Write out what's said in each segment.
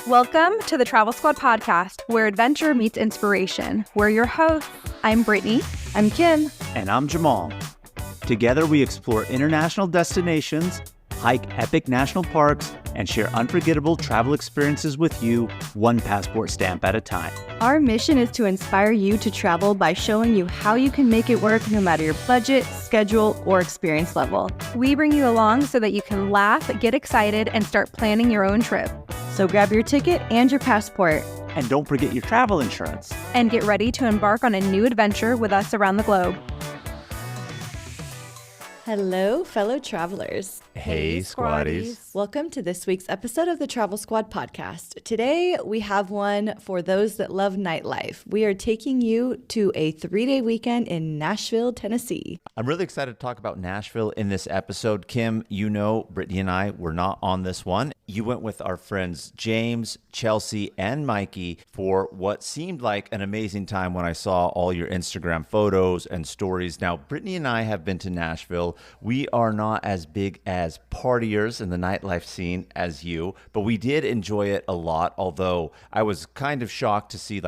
Welcome to the Travel Squad podcast, where adventure meets inspiration. We're your hosts. I'm Brittany. I'm Kim. And I'm Jamal. Together we explore international destinations, hike epic national parks, and share unforgettable travel experiences with you, one passport stamp at a time. Our mission is to inspire you to travel by showing you how you can make it work no matter your budget, schedule, or experience level. We bring you along so that you can laugh, get excited, and start planning your own trip. So grab your ticket and your passport. And don't forget your travel insurance. And get ready to embark on a new adventure with us around the globe. Hello, fellow travelers. Hey, squaddies. Welcome to this week's episode of the Travel Squad podcast. Today, we have one for those that love nightlife. We are taking you to a 3-day weekend in Nashville, Tennessee. I'm really excited to talk about Nashville in this episode. Kim, you know, Brittany and I were not on this one. You went with our friends James, Chelsea, and Mikey for what seemed like an amazing time when I saw all your Instagram photos and stories. Now, Brittany and I have been to Nashville. We are not as big as partiers in the nightlife scene as you, but we did enjoy it a lot, although I was kind of shocked to see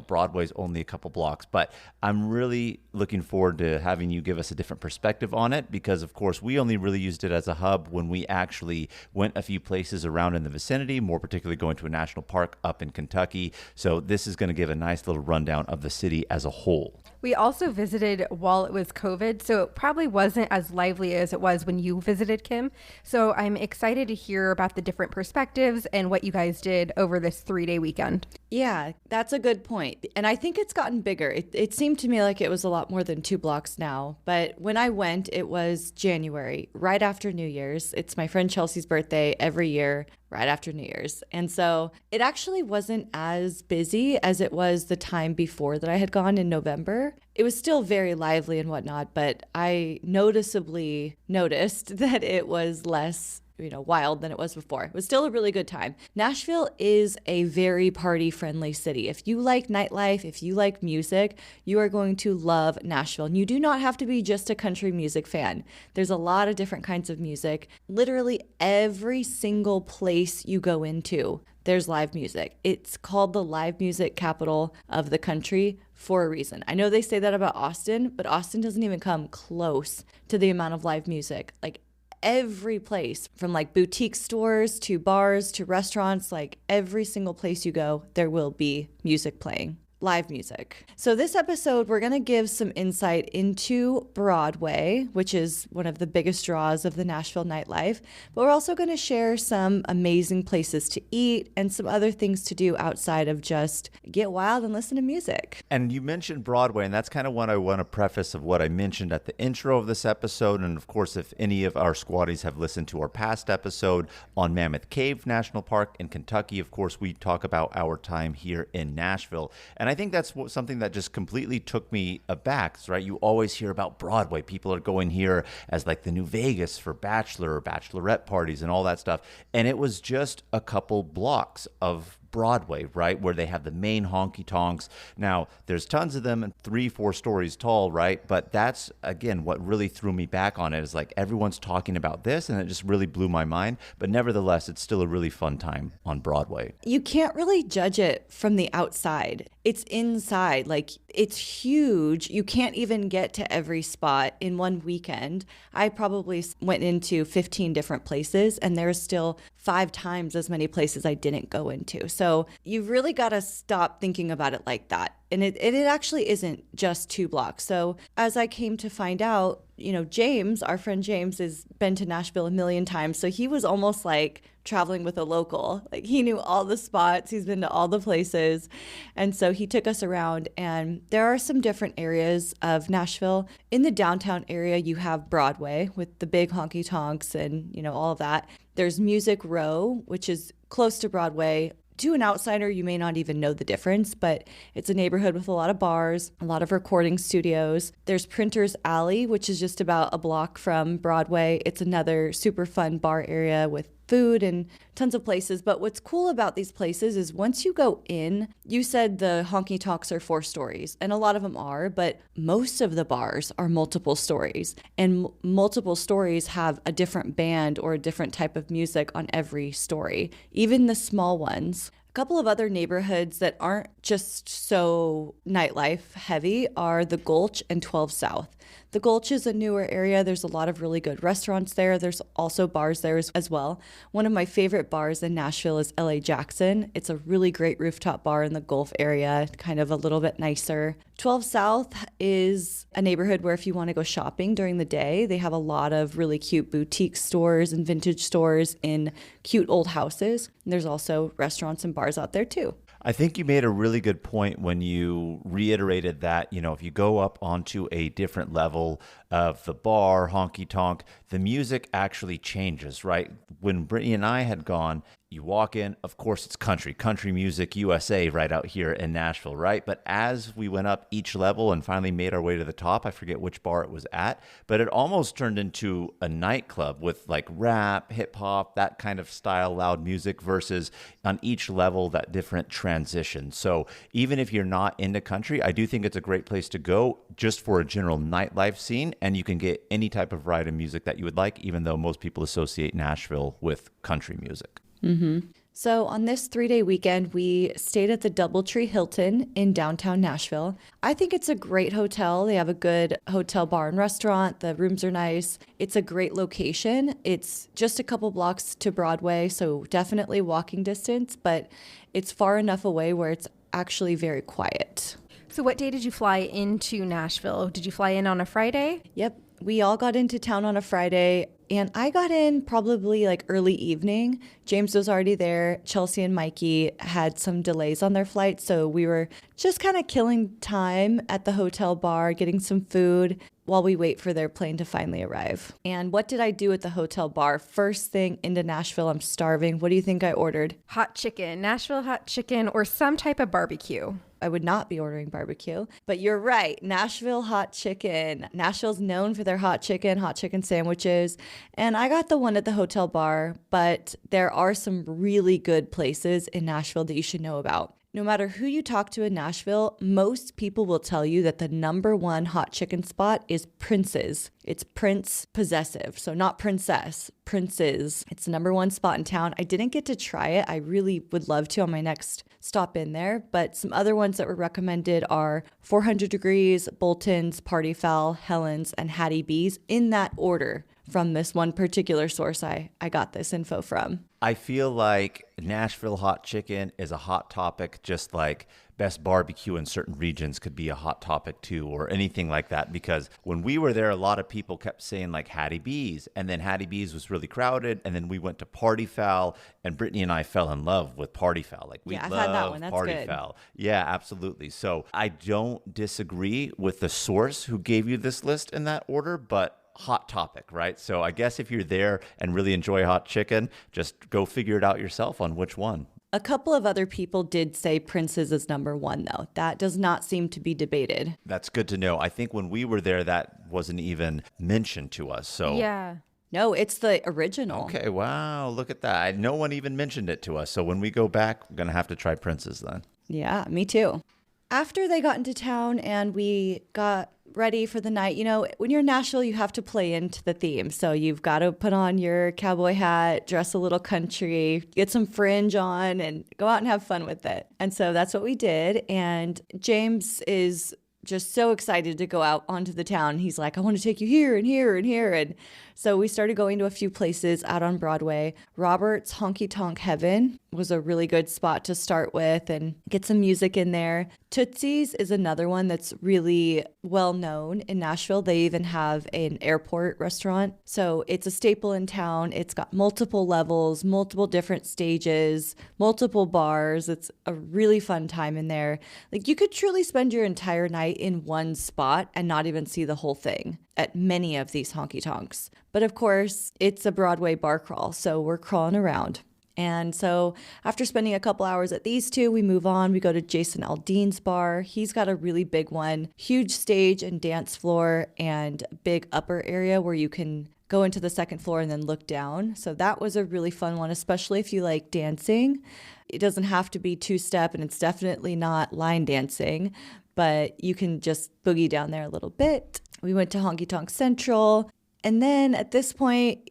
Broadway's only a couple blocks. But I'm really looking forward to having you give us a different perspective on it because, of course, we only really used it as a hub when we actually went a few places around in the vicinity, more particularly going to a national park up in Kentucky. So this is going to give a nice little rundown of the city as a whole. We also visited while it was COVID, so it probably wasn't as lively as it was when you visited, Kim. So I'm excited to hear about the different perspectives and what you guys did over this 3-day weekend. Yeah, that's a good point. And I think it's gotten bigger. It seemed to me like it was a lot more than 2 blocks now. But when I went, it was January, right after New Year's. It's my friend Chelsea's birthday every year, right after New Year's. And so it actually wasn't as busy as it was the time before that I had gone in November. It was still very lively and whatnot, but I noticeably noticed that it was less wild than it was before. It was still a really good time. Nashville is a very party-friendly city. If you like nightlife, if you like music, you are going to love Nashville. And you do not have to be just a country music fan. There's a lot of different kinds of music. Literally every single place you go into, there's live music. It's called the live music capital of the country for a reason. I know they say that about Austin, but Austin doesn't even come close to the amount of live music. Like every place, from like boutique stores to bars to restaurants, like every single place you go, there will be music playing. Live music. So this episode, we're going to give some insight into Broadway, which is one of the biggest draws of the Nashville nightlife. But we're also going to share some amazing places to eat and some other things to do outside of just get wild and listen to music. And you mentioned Broadway, and that's kind of what I want to preface of what I mentioned at the intro of this episode. And of course, if any of our squaddies have listened to our past episode on Mammoth Cave National Park in Kentucky, of course, we talk about our time here in Nashville. And I think that's something that just completely took me aback, right? You always hear about Broadway. People are going here as like the new Vegas for bachelor or bachelorette parties and all that stuff. And it was just a couple blocks of Broadway, right, where they have the main honky tonks. Now, there's tons of them and 3-4 stories tall, right? But that's, again, what really threw me back on it is like everyone's talking about this and it just really blew my mind. But nevertheless, it's still a really fun time on Broadway. You can't really judge it from the outside. It's inside. Like, it's huge. You can't even get to every spot in one weekend. I probably went into 15 different places and there's still 5 times as many places I didn't go into. So you've really got to stop thinking about it like that. And it actually isn't just 2 blocks. So as I came to find out, James, our friend James, has been to Nashville a million times. So he was almost like traveling with a local. Like he knew all the spots. He's been to all the places. And so he took us around. And there are some different areas of Nashville. In the downtown area, you have Broadway with the big honky tonks and, all of that. There's Music Row, which is close to Broadway. To an outsider, you may not even know the difference, but it's a neighborhood with a lot of bars, a lot of recording studios. There's Printer's Alley, which is just about a block from Broadway. It's another super fun bar area with food and tons of places. But what's cool about these places is once you go in, you said the honky tonks are 4 stories, and a lot of them are, but most of the bars are multiple stories, and multiple stories have a different band or a different type of music on every story, even the small ones. A couple of other neighborhoods that aren't just so nightlife heavy are the Gulch and 12 South. The Gulch is a newer area. There's a lot of really good restaurants there. There's also bars there as well. One of my favorite bars in Nashville is LA Jackson. It's a really great rooftop bar in the Gulf area, kind of a little bit nicer. 12 South is a neighborhood where if you want to go shopping during the day, they have a lot of really cute boutique stores and vintage stores in cute old houses. And there's also restaurants and bars out there too. I think you made a really good point when you reiterated that, if you go up onto a different level of the bar, honky tonk, the music actually changes, right? When Brittany and I had gone, you walk in, of course, it's country music USA right out here in Nashville, right? But as we went up each level and finally made our way to the top, I forget which bar it was at, but it almost turned into a nightclub with like rap, hip hop, that kind of style, loud music versus on each level, that different transition. So even if you're not into country, I do think it's a great place to go just for a general nightlife scene. And you can get any type of variety of music that you would like, even though most people associate Nashville with country music. Mm-hmm. So on this 3-day weekend, we stayed at the Doubletree Hilton in downtown Nashville. I think it's a great hotel. They have a good hotel bar and restaurant. The rooms are nice. It's a great location. It's just a couple blocks to Broadway, so definitely walking distance, but it's far enough away where it's actually very quiet. So what day did you fly into Nashville? Did you fly in on a Friday? Yep. We all got into town on a Friday, and I got in probably like early evening. James was already there. Chelsea and Mikey had some delays on their flight, so we were just kind of killing time at the hotel bar, getting some food while we wait for their plane to finally arrive. And what did I do at the hotel bar? First thing into Nashville, I'm starving. What do you think I ordered? Hot chicken, Nashville hot chicken, or some type of barbecue. I would not be ordering barbecue, but you're right. Nashville hot chicken. Nashville's known for their hot chicken sandwiches. And I got the one at the hotel bar, but there are some really good places in Nashville that you should know about. No matter who you talk to in Nashville, most people will tell you that the number one hot chicken spot is Prince's. It's Prince possessive, so not princess, Prince's. It's the number one spot in town. I didn't get to try it. I really would love to on my next stop in there, but some other ones that were recommended are 400 Degrees, Bolton's, Party Foul, Helen's, and Hattie B's in that order from this one particular source I got this info from. I feel like Nashville hot chicken is a hot topic, just like best barbecue in certain regions could be a hot topic too, or anything like that. Because when we were there, a lot of people kept saying like Hattie B's, and then Hattie B's was really crowded, and then we went to Party Foul, and Brittany and I fell in love with Party Foul. Like we I've love had that one. That's Party good. Foul. Yeah, absolutely. So I don't disagree with the source who gave you this list in that order, but hot topic, right? So I guess if you're there and really enjoy hot chicken, just go figure it out yourself on which one. A couple of other people did say Prince's is number one, though. That does not seem to be debated. That's good to know. I think when we were there, that wasn't even mentioned to us. So Yeah. No, it's the original. Okay, wow, look at that. No one even mentioned it to us. So when we go back, we're going to have to try Prince's then. Yeah, me too. After they got into town and we got ready for the night, when you're in Nashville, you have to play into the theme. So you've got to put on your cowboy hat, dress a little country, get some fringe on, and go out and have fun with it. And so that's what we did. And James is just so excited to go out onto the town. He's like, I want to take you here and here and here. And so we started going to a few places out on Broadway. Robert's Honky Tonk Heaven was a really good spot to start with and get some music in there. Tootsies is another one that's really well known in Nashville. They even have an airport restaurant. So it's a staple in town. It's got multiple levels, multiple different stages, multiple bars. It's a really fun time in there. Like you could truly spend your entire night in one spot and not even see the whole thing at many of these honky tonks. But of course, it's a Broadway bar crawl, so we're crawling around. And so after spending a couple hours at these two, we move on. We go to Jason Aldeans' bar. He's got a really big one, huge stage and dance floor and big upper area where you can go into the second floor and then look down. So that was a really fun one, especially if you like dancing. It doesn't have to be two-step, and it's definitely not line dancing, but you can just boogie down there a little bit. We went to Honky Tonk Central. And then at this point,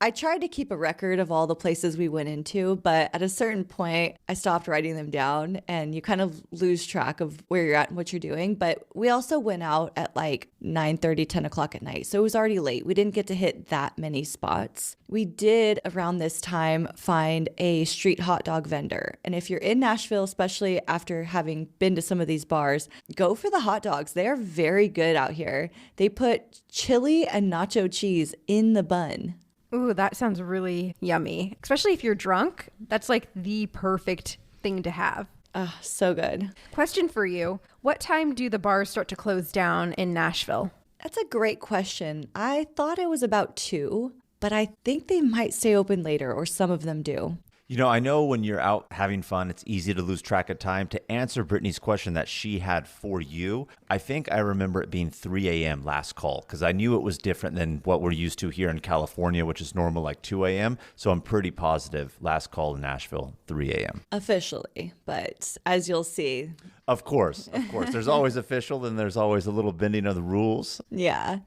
I tried to keep a record of all the places we went into, but at a certain point, I stopped writing them down, and you kind of lose track of where you're at and what you're doing. But we also went out at like 9:30, 10 o'clock at night. So it was already late. We didn't get to hit that many spots. We did around this time find a street hot dog vendor. And if you're in Nashville, especially after having been to some of these bars, go for the hot dogs. They are very good out here. They put chili and nacho cheese in the bun. Ooh, that sounds really yummy. Especially if you're drunk, that's like the perfect thing to have. Oh, so good. Question for you. What time do the bars start to close down in Nashville? That's a great question. I thought it was about 2, but I think they might stay open later, or some of them do. I know when you're out having fun, it's easy to lose track of time. To answer Brittany's question that she had for you, I think I remember it being 3 a.m. last call, because I knew it was different than what we're used to here in California, which is normal like 2 a.m. So I'm pretty positive last call in Nashville, 3 a.m. Officially, but as you'll see. Of course. There's always official, and there's always a little bending of the rules. Yeah.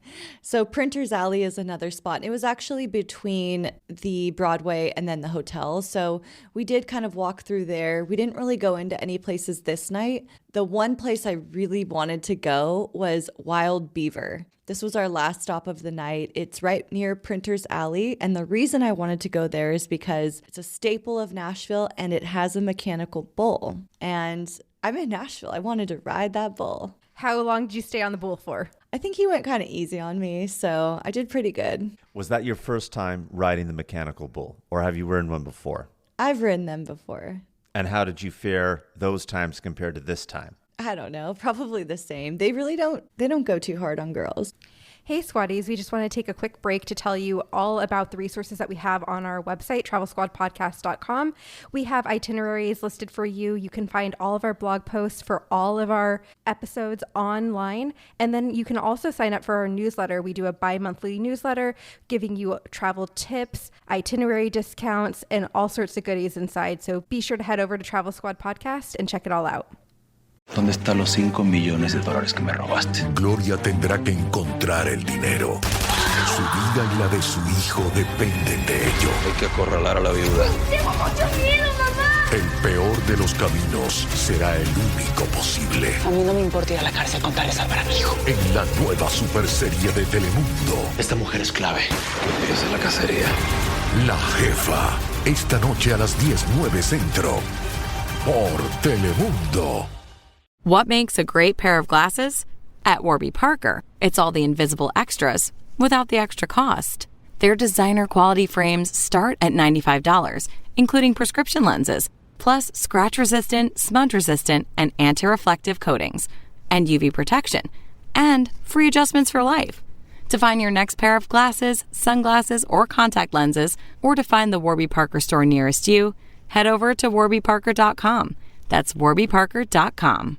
So Printer's Alley is another spot. It was actually between the Broadway and then the hotel. So we did kind of walk through there. We didn't really go into any places this night. The one place I really wanted to go was Wild Beaver. This was our last stop of the night. It's right near Printer's Alley. And the reason I wanted to go there is because it's a staple of Nashville, and it has a mechanical bull. And I'm in Nashville. I wanted to ride that bull. How long did you stay on the bull for? I think he went kind of easy on me, so I did pretty good. Was that your first time riding the mechanical bull, or have you ridden one before? I've ridden them before. And how did you fare those times compared to this time? I don't know, probably the same. They don't go too hard on girls. Hey, Squaddies, we just want to take a quick break to tell you all about the resources that we have on our website, travelsquadpodcast.com. We have itineraries listed for you. You can find all of our blog posts for all of our episodes online. And then you can also sign up for our newsletter. We do a bi-monthly newsletter giving you travel tips, itinerary discounts, and all sorts of goodies inside. So be sure to head over to Travel Squad Podcast and check it all out. ¿Dónde están los $5 millones que me robaste? Gloria tendrá que encontrar el dinero. Su vida y la de su hijo dependen de ello. Hay que acorralar a la viuda. ¡Tengo mucho miedo, mamá! El peor de los caminos será el único posible. A mí no me importa ir a la cárcel con tal de salvar a mi hijo. En la nueva superserie de Telemundo. Esta mujer es clave. Que empiece la cacería. La Jefa. Esta noche a las 10:09 Centro. Por Telemundo. What makes a great pair of glasses? At Warby Parker, it's all the invisible extras without the extra cost. Their designer quality frames start at $95, including prescription lenses, plus scratch-resistant, smudge-resistant, and anti-reflective coatings, and UV protection, and free adjustments for life. To find your next pair of glasses, sunglasses, or contact lenses, or to find the Warby Parker store nearest you, head over to warbyparker.com. That's warbyparker.com.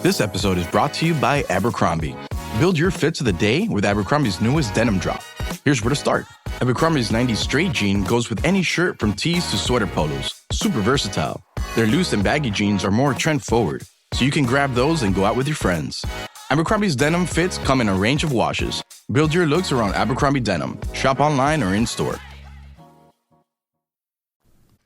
This episode is brought to you by Abercrombie. Build your fits of the day with Abercrombie's newest denim drop. Here's where to start. Abercrombie's 90s straight jean goes with any shirt from tees to sweater polos. Super versatile. Their loose and baggy jeans are more trend forward, so you can grab those and go out with your friends. Abercrombie's denim fits come in a range of washes. Build your looks around Abercrombie denim. Shop online or in store.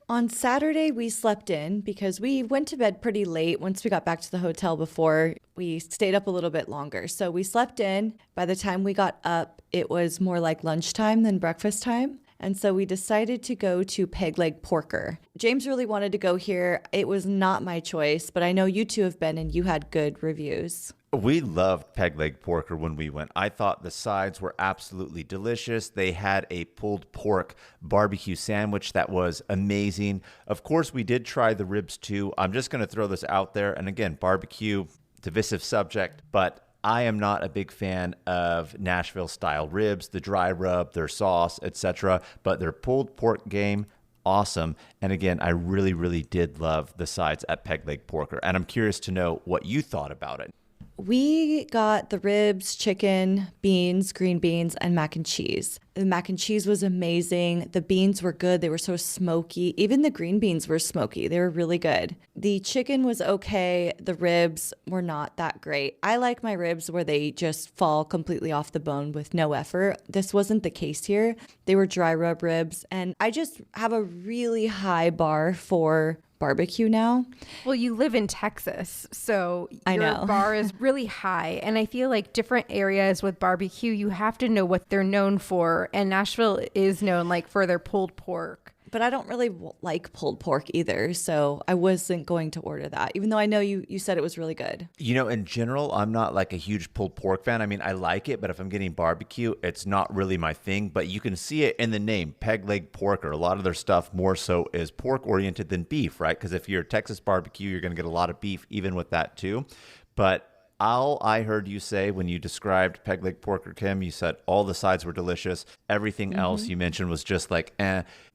On Saturday, we slept in because we went to bed pretty late once we got back to the hotel before we stayed up a little bit longer. So we slept in. By the time we got up, it was more like lunchtime than breakfast time. And so we decided to go to Peg Leg Porker. James really wanted to go here. It was not my choice, but I know you two have been and you had good reviews. We loved Peg Leg Porker when we went. I thought the sides were absolutely delicious. They had a pulled pork barbecue sandwich that was amazing. Of course, we did try the ribs too. I'm just going to throw this out there. And again, barbecue, divisive subject, but I am not a big fan of Nashville-style ribs, the dry rub, their sauce, etc. But their pulled pork game, awesome. And again, I really, really did love the sides at Peg Leg Porker. And I'm curious to know what you thought about it. We got the ribs, chicken, beans, green beans, and mac and cheese. The mac and cheese was amazing. The beans were good. They were so smoky. Even the green beans were smoky. They were really good. The chicken was okay. The ribs were not that great. I like my ribs where they just fall completely off the bone with no effort. This wasn't the case here. They were dry rub ribs. And I just have a really high bar for barbecue now. Well, you live in Texas, so I your know. bar is really high. And I feel like different areas with barbecue, you have to know what they're known for. And Nashville is known like for their pulled pork. But I don't really like pulled pork either, so I wasn't going to order that, even though I know you said it was really good. You know, in general, I'm not like a huge pulled pork fan. I mean, I like it, but if I'm getting barbecue, it's not really my thing. But you can see it in the name, peg leg porker. A lot of their stuff more so is pork oriented than beef, right? Because if you're Texas barbecue, you're going to get a lot of beef even with that too. But all I heard you say when you described peg leg porker, Kim, you said all the sides were delicious. Everything else you mentioned was just like,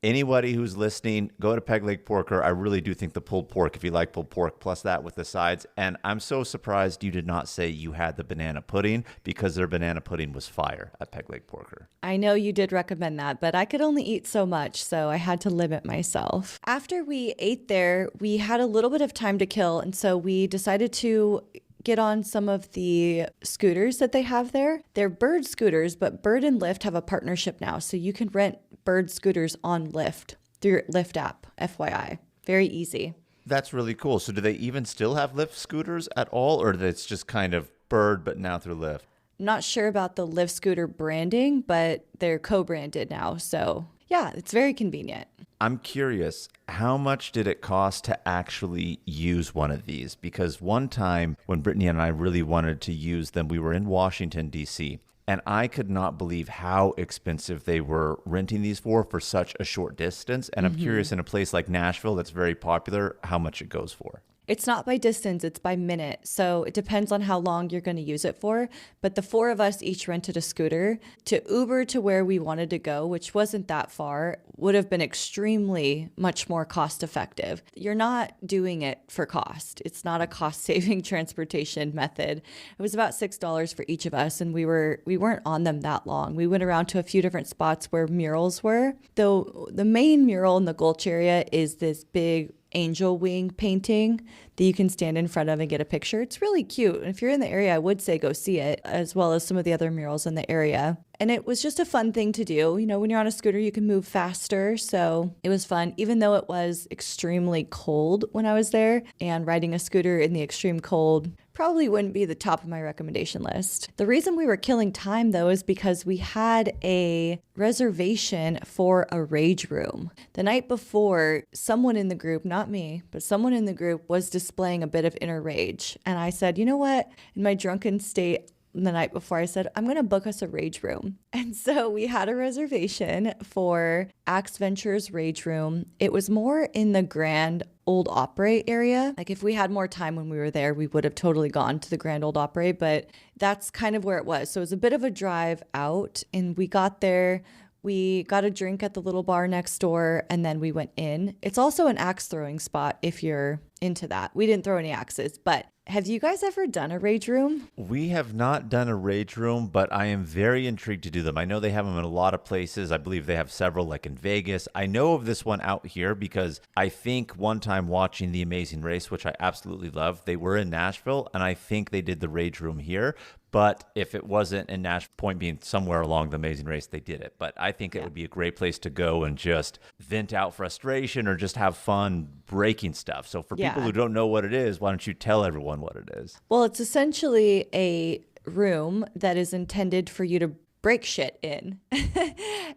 Anybody who's listening, go to peg leg porker. I really do think the pulled pork, if you like pulled pork, plus that with the sides. And I'm so surprised you did not say you had the banana pudding, because their banana pudding was fire at peg leg porker. I know you did recommend that, but I could only eat so much, so I had to limit myself. After we ate there, we had a little bit of time to kill, and so we decided to get on some of the scooters that they have there. They're Bird scooters, but Bird and Lyft have a partnership now, so you can rent Bird scooters on Lyft through your Lyft app, FYI. Very easy. That's really cool. So do they even still have Lyft scooters at all, or it's just kind of Bird but now through Lyft? I'm not sure about the Lyft scooter branding, but they're co-branded now, so yeah, it's very convenient. I'm curious, how much did it cost to actually use one of these? Because one time when Brittany and I really wanted to use them, we were in Washington, D.C., and I could not believe how expensive they were renting these for such a short distance. And I'm curious, in a place like Nashville that's very popular, how much it goes for. It's not by distance, it's by minute. So it depends on how long you're going to use it for. But the four of us each rented a scooter. To Uber to where we wanted to go, which wasn't that far, would have been extremely much more cost effective. You're not doing it for cost. It's not a cost saving transportation method. It was about $6 for each of us, and we weren't on them that long. We went around to a few different spots where murals were. Though the main mural in the Gulch area is this big angel wing painting that you can stand in front of and get a picture. It's really cute. And if you're in the area, I would say go see it, as well as some of the other murals in the area. And it was just a fun thing to do. You know, when you're on a scooter, you can move faster. So it was fun, even though it was extremely cold when I was there. And riding a scooter in the extreme cold probably wouldn't be the top of my recommendation list. The reason we were killing time, though, is because we had a reservation for a rage room. The night before, someone in the group, not me, but someone in the group was displaying a bit of inner rage. And I said, you know what? In my drunken state, the night before, I said, I'm going to book us a rage room. And so we had a reservation for Axe Venture's rage room. It was more in the Grand Old Opry area. Like if we had more time when we were there, we would have totally gone to the Grand Old Opry, but that's kind of where it was. So it was a bit of a drive out, and we got there. We got a drink at the little bar next door, and then we went in. It's also an axe throwing spot if you're into that. We didn't throw any axes, but have you guys ever done a rage room? We have not done a rage room, but I am very intrigued to do them. I know they have them in a lot of places. I believe they have several, like in Vegas. I know of this one out here because I think one time watching The Amazing Race, which I absolutely love, they were in Nashville, and I think they did the rage room here. But if it wasn't in Nashville, point being somewhere along The Amazing Race, they did it. But I think it would be a great place to go and just vent out frustration or just have fun breaking stuff. So for people who don't know what it is, why don't you tell everyone what it is? Well, it's essentially a room that is intended for you to break shit in.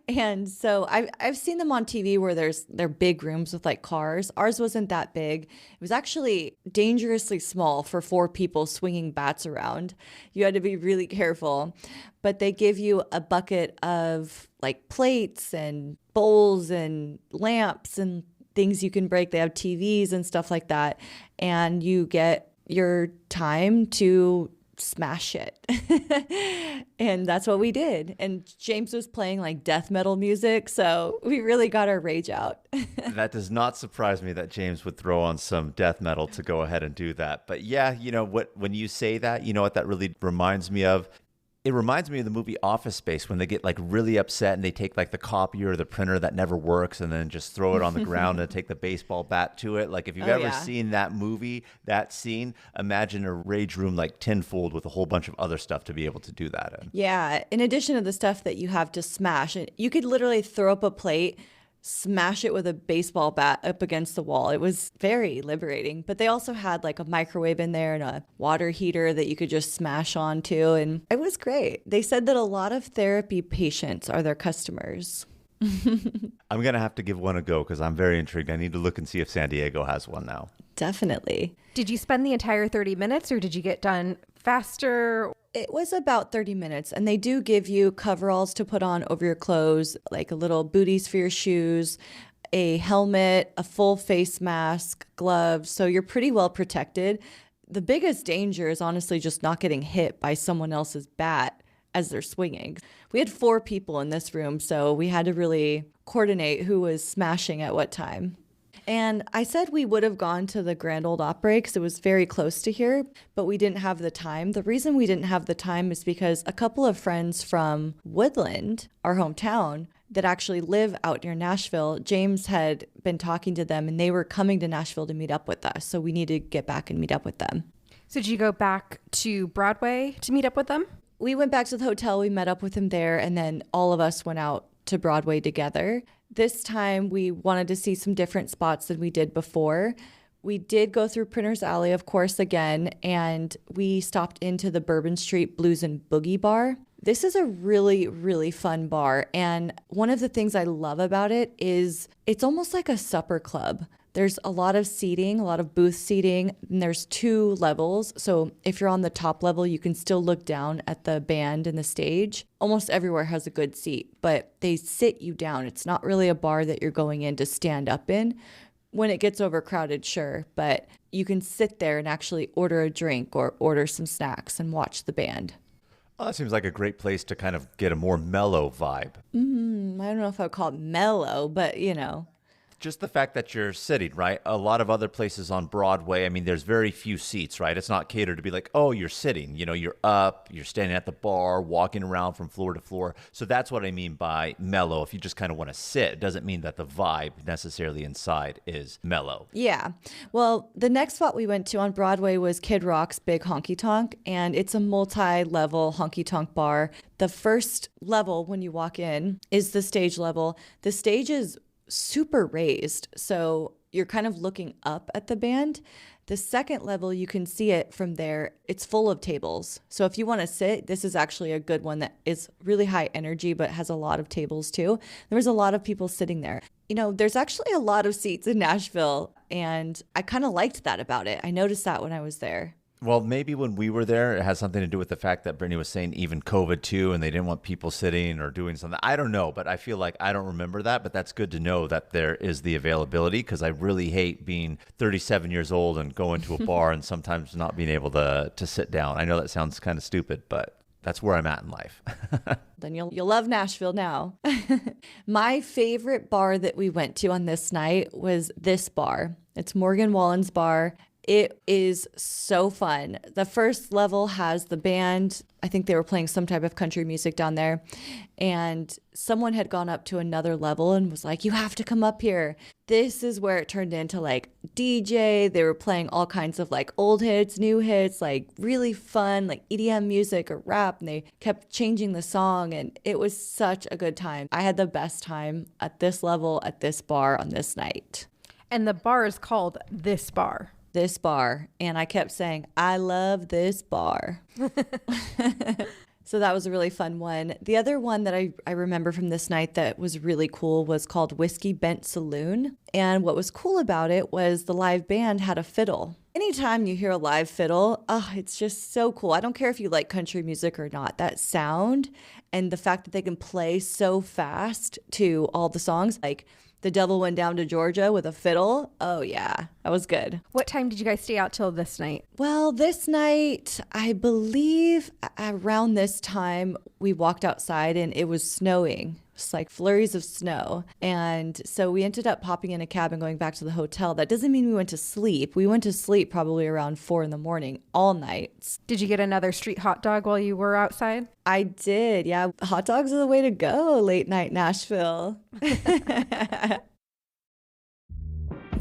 And so I've seen them on TV where they're big rooms with like cars. Ours wasn't that big. It was actually dangerously small for 4 people swinging bats around. You had to be really careful. But they give you a bucket of like plates and bowls and lamps and things you can break. They have TVs and stuff like that. And you get your time to smash it. And that's what we did. And James was playing like death metal music, so we really got our rage out. That does not surprise me that James would throw on some death metal to go ahead and do that. But yeah, you know what, when you say that, you know what that really reminds me of? It reminds me of the movie Office Space when they get like really upset and they take like the copier or the printer that never works and then just throw it on the ground and take the baseball bat to it. Like if you've ever seen that movie, that scene, imagine a rage room like tenfold with a whole bunch of other stuff to be able to do that in. Yeah. In addition to the stuff that you have to smash, you could literally throw up a plate, smash it with a baseball bat up against the wall. It was very liberating. But they also had like a microwave in there and a water heater that you could just smash onto. And it was great. They said that a lot of therapy patients are their customers. I'm going to have to give one a go because I'm very intrigued. I need to look and see if San Diego has one now. Definitely. Did you spend the entire 30 minutes or did you get done faster? It was about 30 minutes, and they do give you coveralls to put on over your clothes, like a little booties for your shoes, a helmet, a full face mask, gloves, so you're pretty well protected. The biggest danger is honestly just not getting hit by someone else's bat as they're swinging. We had 4 people in this room, so we had to really coordinate who was smashing at what time. And I said we would have gone to the Grand Ole Opry because it was very close to here, but we didn't have the time. The reason we didn't have the time is because a couple of friends from Woodland, our hometown, that actually live out near Nashville, James had been talking to them and they were coming to Nashville to meet up with us. So we need to get back and meet up with them. So did you go back to Broadway to meet up with them? We went back to the hotel, we met up with him there, and then all of us went out to Broadway together. This time we wanted to see some different spots than we did before. We did go through Printer's Alley, of course, again, and we stopped into the Bourbon Street Blues and Boogie bar. This is a really, really fun bar, and one of the things I love about it is it's almost like a supper club. There's a lot of seating, a lot of booth seating, and there's 2 levels. So if you're on the top level, you can still look down at the band and the stage. Almost everywhere has a good seat, but they sit you down. It's not really a bar that you're going in to stand up in. When it gets overcrowded, sure, but you can sit there and actually order a drink or order some snacks and watch the band. Well, that seems like a great place to kind of get a more mellow vibe. I don't know if I would call it mellow, but you know. Just the fact that you're sitting, right? A lot of other places on Broadway, I mean, there's very few seats, right? It's not catered to be like, oh, you're sitting. You know, you're up, you're standing at the bar, walking around from floor to floor. So that's what I mean by mellow. If you just kind of want to sit, it doesn't mean that the vibe necessarily inside is mellow. Yeah. Well, the next spot we went to on Broadway was Kid Rock's Big Honky Tonk, and it's a multi-level honky tonk bar. The first level when you walk in is the stage level. The stage is super raised, so you're kind of looking up at the band. The second level, you can see it from there. It's full of tables. So if you want to sit, this is actually a good one that is really high energy, but has a lot of tables too. There was a lot of people sitting there. You know, there's actually a lot of seats in Nashville, and I kind of liked that about it. I noticed that when I was there. Well, maybe when we were there, it has something to do with the fact that Brittany was saying even COVID too, and they didn't want people sitting or doing something. I don't know, but I feel like I don't remember that, but that's good to know that there is the availability, because I really hate being 37 years old and going to a bar and sometimes not being able to sit down. I know that sounds kind of stupid, but that's where I'm at in life. Then you'll love Nashville now. My favorite bar that we went to on this night was this bar. It's Morgan Wallen's bar. It is so fun. The first level has the band. I think they were playing some type of country music down there. And someone had gone up to another level and was like, you have to come up here. This is where it turned into like DJ. They were playing all kinds of like old hits, new hits, like really fun, like EDM music or rap. And they kept changing the song. And it was such a good time. I had the best time at this level, at this bar on this night. And the bar is called This Bar. This bar. And I kept saying, I love this bar. So that was a really fun one. The other one that I remember from this night that was really cool was called Whiskey Bent Saloon. And what was cool about it was the live band had a fiddle. Anytime you hear a live fiddle, it's just so cool. I don't care if you like country music or not. That sound and the fact that they can play so fast to all the songs, like The Devil Went Down to Georgia with a fiddle. Oh, yeah. That was good. What time did you guys stay out till this night? Well, this night, I believe around this time, we walked outside and it was snowing. It's like flurries of snow. And so we ended up popping in a cab and going back to the hotel. That doesn't mean we went to sleep. We went to sleep probably around 4 a.m. all nights. Did you get another street hot dog while you were outside? I did. Yeah. Hot dogs are the way to go, late night Nashville.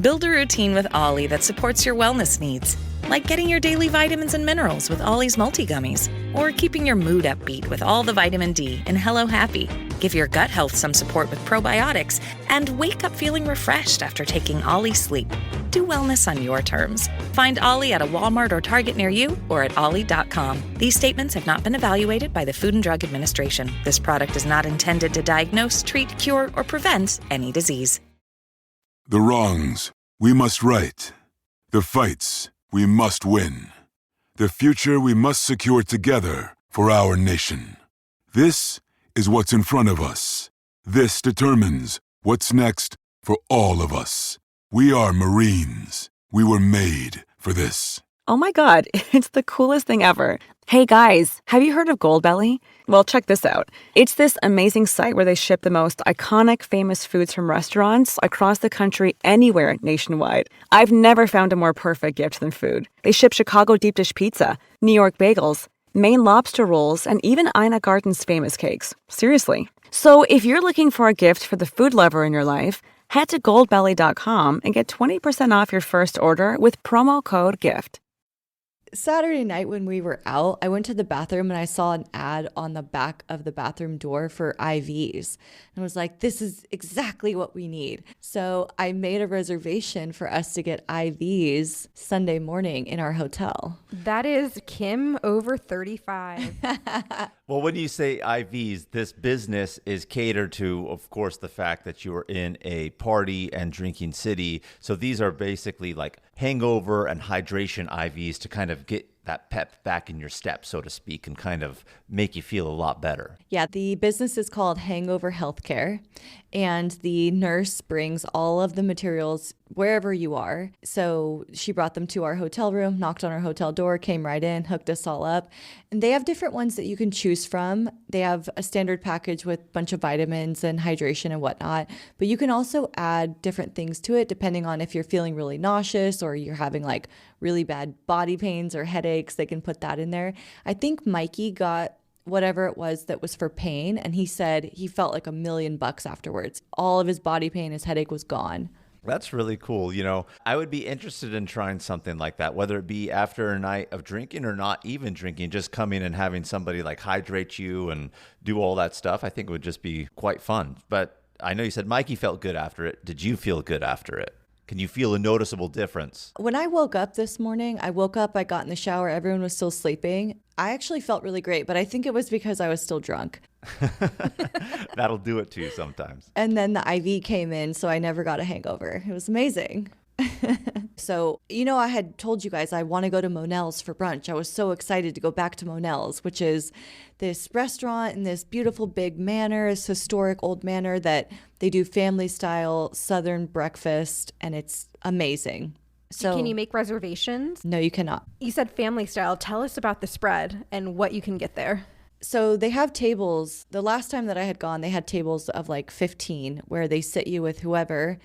Build a routine with Ollie that supports your wellness needs, like getting your daily vitamins and minerals with Ollie's multi-gummies, or keeping your mood upbeat with all the vitamin D in Hello Happy. Give your gut health some support with probiotics, and wake up feeling refreshed after taking Ollie Sleep. Do wellness on your terms. Find Ollie at a Walmart or Target near you or at ollie.com. These statements have not been evaluated by the Food and Drug Administration. This product is not intended to diagnose, treat, cure, or prevent any disease. The wrongs we must right. The fights we must win. The future we must secure together for our nation. This is what's in front of us. This determines what's next for all of us. We are Marines. We were made for this. Oh my God, it's the coolest thing ever. Hey guys, have you heard of Goldbelly? Well, check this out. It's this amazing site where they ship the most iconic, famous foods from restaurants across the country, anywhere nationwide. I've never found a more perfect gift than food. They ship Chicago deep dish pizza, New York bagels, Maine lobster rolls, and even Ina Garten's famous cakes. Seriously. So if you're looking for a gift for the food lover in your life, head to goldbelly.com and get 20% off your first order with promo code GIFT. Saturday night when we were out, I went to the bathroom and I saw an ad on the back of the bathroom door for IVs. And I was like, this is exactly what we need. So I made a reservation for us to get IVs Sunday morning in our hotel. That is Kim over 35. Well, when you say IVs, this business is catered to, of course, the fact that you are in a party and drinking city. So these are basically like hangover and hydration IVs to kind of get that pep back in your step, so to speak, and kind of make you feel a lot better. Yeah, the business is called Hangover Healthcare, and the nurse brings all of the materials wherever you are. So she brought them to our hotel room, knocked on our hotel door, came right in, hooked us all up. And they have different ones that you can choose from. They have a standard package with a bunch of vitamins and hydration and whatnot. But you can also add different things to it depending on if you're feeling really nauseous or you're having like really bad body pains or headaches. They can put that in there. I think Mikey got whatever it was that was for pain, and he said he felt like $1 million afterwards. All of his body pain, his headache was gone. That's really cool. You know, I would be interested in trying something like that, whether it be after a night of drinking or not even drinking, just coming and having somebody like hydrate you and do all that stuff. I think it would just be quite fun. But I know you said Mikey felt good after it. Did you feel good after it? Can you feel a noticeable difference? When I woke up this morning, I got in the shower, everyone was still sleeping. I actually felt really great, but I think it was because I was still drunk. That'll do it to you sometimes. And then the IV came in, so I never got a hangover. It was amazing. So, you know, I had told you guys I want to go to Monell's for brunch. I was so excited to go back to Monell's, which is this restaurant in this beautiful big manor, this historic old manor that they do family style Southern breakfast, and it's amazing. So, can you make reservations? No, you cannot. You said family style. Tell us about the spread and what you can get there. So they have tables. The last time that I had gone, they had tables of like 15 where they sit you with whoever,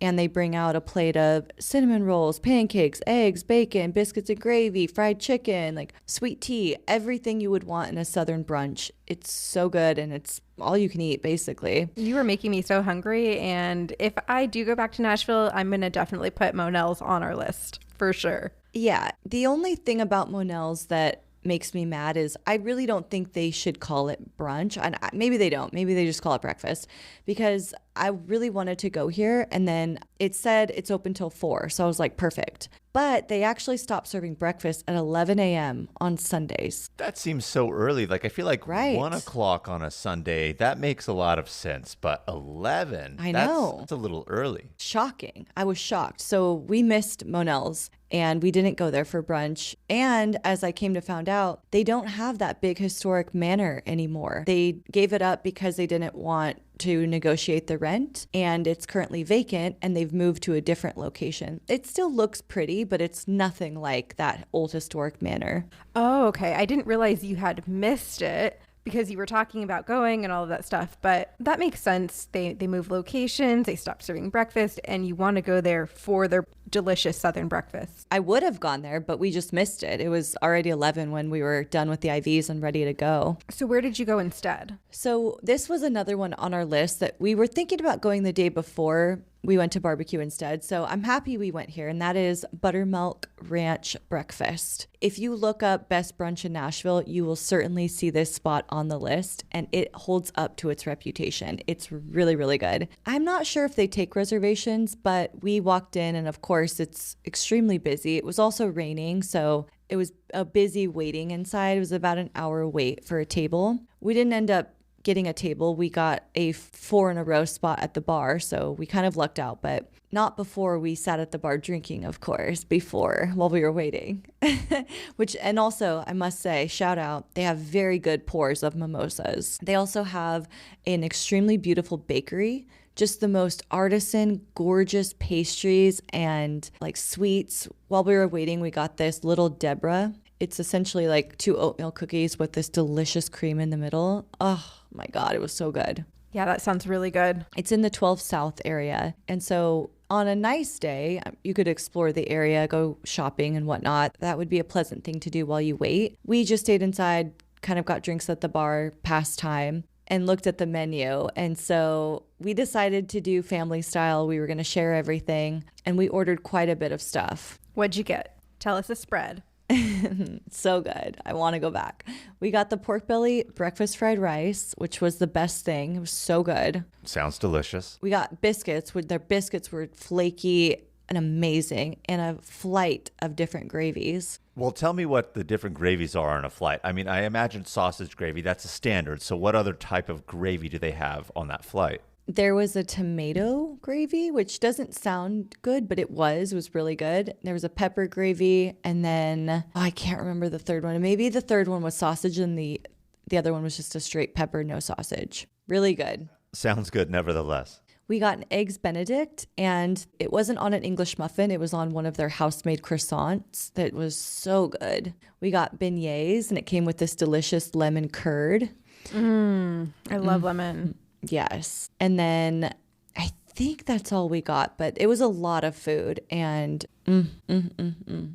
and they bring out a plate of cinnamon rolls, pancakes, eggs, bacon, biscuits and gravy, fried chicken, like sweet tea, everything you would want in a Southern brunch. It's so good, and it's all you can eat, basically. You were making me so hungry, and if I do go back to Nashville, I'm going to definitely put Monell's on our list, for sure. Yeah. The only thing about Monell's that makes me mad is I really don't think they should call it brunch. And maybe they don't. Maybe they just call it breakfast, because I really wanted to go here, and then it said it's open till 4. So I was like, perfect. But they actually stopped serving breakfast at 11 a.m. on Sundays. That seems so early. Like, I feel like 1 o'clock on a Sunday, that makes a lot of sense. But 11, I know. That's a little early. Shocking. I was shocked. So we missed Monell's, and we didn't go there for brunch. And as I came to find out, they don't have that big historic manor anymore. They gave it up because they didn't want to negotiate the rent, and it's currently vacant, and they've moved to a different location. It still looks pretty, but it's nothing like that old historic manor. Oh, okay. I didn't realize you had missed it because you were talking about going and all of that stuff, but that makes sense. They move locations, they stop serving breakfast, and you want to go there for their delicious Southern breakfast. I would have gone there, but we just missed it. It was already 11 when we were done with the IVs and ready to go. So where did you go instead? So this was another one on our list that we were thinking about going the day before. We went to barbecue instead. So I'm happy we went here, and that is Buttermilk Ranch Breakfast. If you look up best brunch in Nashville, you will certainly see this spot on the list, and it holds up to its reputation. It's really, really good. I'm not sure if they take reservations, but we walked in, and of course it's extremely busy. It was also raining, so it was a busy waiting inside. It was about an hour wait for a table. We didn't end up getting a table. We got a 4 in a row spot at the bar, so we kind of lucked out, but not before we sat at the bar drinking, of course, while we were waiting. And also, I must say, shout out, they have very good pours of mimosas. They also have an extremely beautiful bakery, just the most artisan, gorgeous pastries and like sweets. While we were waiting, we got this Little Deborah. It's essentially like 2 oatmeal cookies with this delicious cream in the middle. Oh my God, it was so good. Yeah, that sounds really good. It's in the 12 South area. And so on a nice day, you could explore the area, go shopping and whatnot. That would be a pleasant thing to do while you wait. We just stayed inside, kind of got drinks at the bar, past time, and looked at the menu. And so we decided to do family style. We were going to share everything, and we ordered quite a bit of stuff. What'd you get? Tell us a spread. So good. I want to go back. We got the pork belly breakfast fried rice, which was the best thing. It was so good. Sounds delicious. We got biscuits. Their biscuits were flaky and amazing, and a flight of different gravies. Well, tell me what the different gravies are on a flight. I mean, I imagine sausage gravy. That's a standard. So what other type of gravy do they have on that flight? There was a tomato gravy, which doesn't sound good, but it was really good. There was a pepper gravy, and then I can't remember the third one. Maybe the third one was sausage, and the other one was just a straight pepper, no sausage. Really good. Sounds good, nevertheless. We got an Eggs Benedict, and it wasn't on an English muffin. It was on one of their house-made croissants that was so good. We got beignets, and it came with this delicious lemon curd. I love lemon. Yes. And then I think that's all we got, but it was a lot of food, and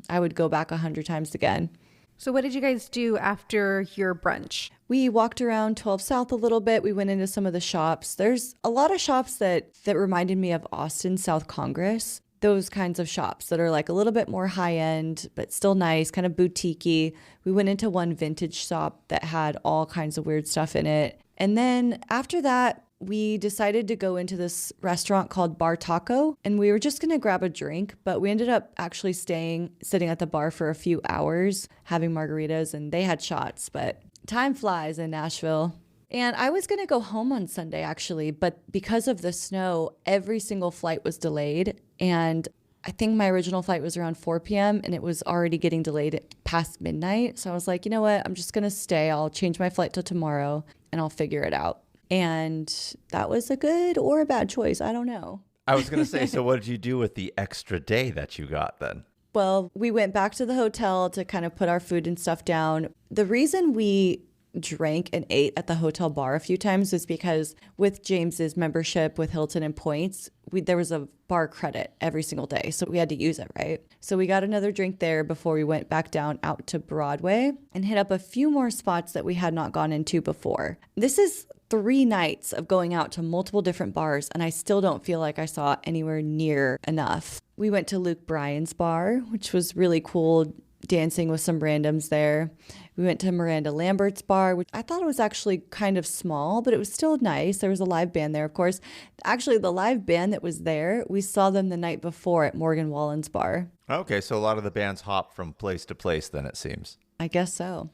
I would go back 100 times again. So what did you guys do after your brunch? We walked around 12 South a little bit. We went into some of the shops. There's a lot of shops that reminded me of Austin South Congress. Those kinds of shops that are like a little bit more high end, but still nice, kind of boutique-y. We went into one vintage shop that had all kinds of weird stuff in it. And then after that, we decided to go into this restaurant called Bar Taco, and we were just going to grab a drink, but we ended up actually sitting at the bar for a few hours, having margaritas, and they had shots, but time flies in Nashville. And I was going to go home on Sunday, actually, but because of the snow, every single flight was delayed, and I think my original flight was around 4 p.m. and it was already getting delayed past midnight. So I was like, you know what? I'm just going to stay. I'll change my flight till tomorrow and I'll figure it out. And that was a good or a bad choice. I don't know. I was going to say, so what did you do with the extra day that you got then? Well, we went back to the hotel to kind of put our food and stuff down. The reason we drank and ate at the hotel bar a few times was because with James's membership with Hilton and points, there was a bar credit every single day. So we had to use it, right? So we got another drink there before we went back down out to Broadway and hit up a few more spots that we had not gone into before. This is 3 nights of going out to multiple different bars, and I still don't feel like I saw anywhere near enough. We went to Luke Bryan's bar, which was really cool, dancing with some randoms there. We went to Miranda Lambert's bar, which I thought it was actually kind of small, but it was still nice. There was a live band there, of course. Actually, the live band that was there, we saw them the night before at Morgan Wallen's bar. Okay, so a lot of the bands hop from place to place then, it seems. I guess so.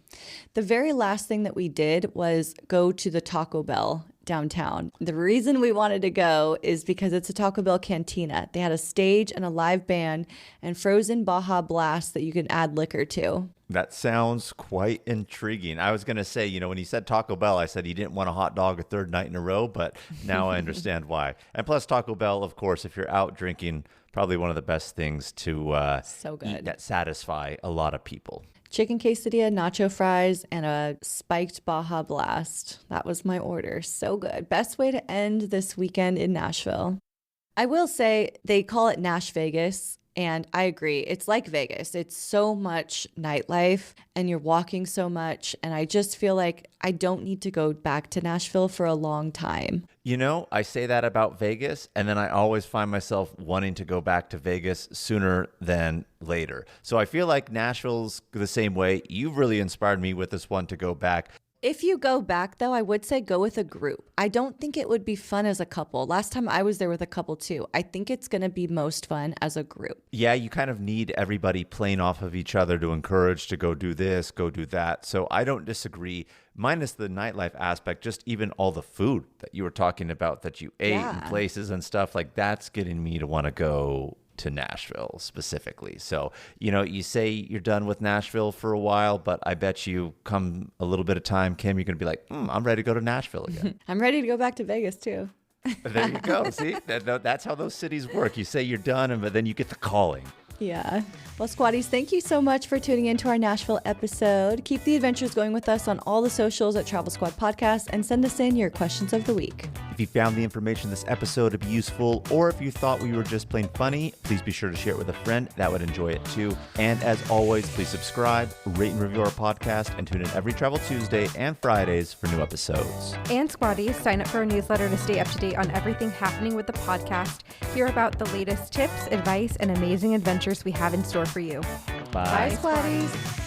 The very last thing that we did was go to the Taco Bell downtown. The reason we wanted to go is because it's a Taco Bell cantina. They had a stage and a live band and frozen Baja Blast that you can add liquor to. That sounds quite intriguing. I was going to say, when you said Taco Bell, I said he didn't want a hot dog a third night in a row, but now I understand why. And plus Taco Bell, of course, if you're out drinking, probably one of the best things to so good. Eat that satisfy a lot of people. Chicken quesadilla, nacho fries, and a spiked Baja Blast. That was my order. So good. Best way to end this weekend in Nashville. I will say they call it Nash Vegas, and I agree. It's like Vegas. It's so much nightlife, and you're walking so much, and I just feel like I don't need to go back to Nashville for a long time. I say that about Vegas, and then I always find myself wanting to go back to Vegas sooner than later. So I feel like Nashville's the same way. You've really inspired me with this one to go back. If you go back, though, I would say go with a group. I don't think it would be fun as a couple. Last time I was there with a couple, too. I think it's going to be most fun as a group. Yeah, you kind of need everybody playing off of each other to encourage to go do this, go do that. So I don't disagree, minus the nightlife aspect, just even all the food that you were talking about that you ate in places and stuff, like that's getting me to want to go to Nashville specifically. So, you say you're done with Nashville for a while, but I bet you come a little bit of time, Kim, you're going to be like, I'm ready to go to Nashville again. I'm ready to go back to Vegas too. There you go. See, that's how those cities work. You say you're done, but then you get the calling. Yeah. Well, Squatties, thank you so much for tuning into our Nashville episode. Keep the adventures going with us on all the socials at Travel Squad Podcast and send us in your questions of the week. If you found the information in this episode to be useful, or if you thought we were just plain funny, please be sure to share it with a friend that would enjoy it too. And as always, please subscribe, rate and review our podcast, and tune in every Travel Tuesday and Fridays for new episodes. And Squatties, sign up for our newsletter to stay up to date on everything happening with the podcast. Hear about the latest tips, advice, and amazing adventures we have in store for you. Bye. Bye, Squatties.